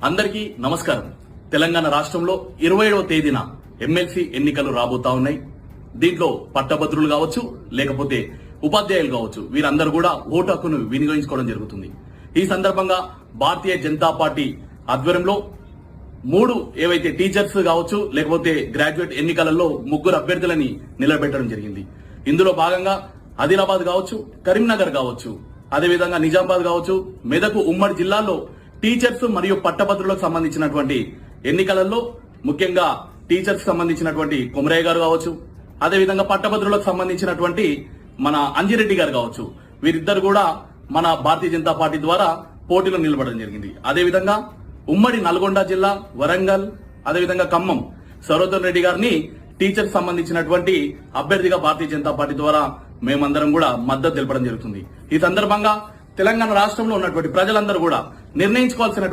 అందరికీ నమస్కారం. తెలంగాణ రాష్ట్రంలో 27వ తేదీన ఎమ్మెల్సీ ఎన్నికలు రాబోతా ఉన్నాయి. దీంట్లో పట్టభద్రులు కావచ్చు, లేకపోతే ఉపాధ్యాయులు కావచ్చు, వీరందరూ కూడా ఓటు హక్కును వినియోగించుకోవడం జరుగుతుంది. ఈ సందర్భంగా భారతీయ జనతా పార్టీ ఆధ్వర్యంలో 3 ఏవైతే టీచర్స్ కావచ్చు, లేకపోతే గ్రాడ్యుయేట్ ఎన్నికలలో 3 అభ్యర్థులని నిలబెట్టడం జరిగింది. ఇందులో భాగంగా ఆదిలాబాద్ కావచ్చు, కరీంనగర్ కావచ్చు, అదేవిధంగా నిజామాబాద్ కావచ్చు, మెదక్ ఉమ్మడి జిల్లాల్లో టీచర్స్ మరియు పట్టభద్రులకు సంబంధించినటువంటి ఎన్నికలలో ముఖ్యంగా టీచర్స్ సంబంధించినటువంటి కొమరయ్య గారు కావచ్చు, అదేవిధంగా పట్టభద్రులకు సంబంధించినటువంటి మన అంజిరెడ్డి గారు కావచ్చు, వీరిద్దరు కూడా మన భారతీయ జనతా పార్టీ ద్వారా పోటీలో నిలబడడం జరిగింది. అదేవిధంగా ఉమ్మడి నల్గొండ జిల్లా, వరంగల్, అదేవిధంగా ఖమ్మం సరోజన్ రెడ్డి గారిని టీచర్స్ సంబంధించినటువంటి అభ్యర్థిగా భారతీయ జనతా పార్టీ ద్వారా మేమందరం కూడా మద్దతు తెలపడం జరుగుతుంది. ఈ సందర్భంగా తెలంగాణ రాష్ట్రంలో ఉన్నటువంటి ప్రజలందరూ కూడా నిర్ణయించుకోవాల్సిన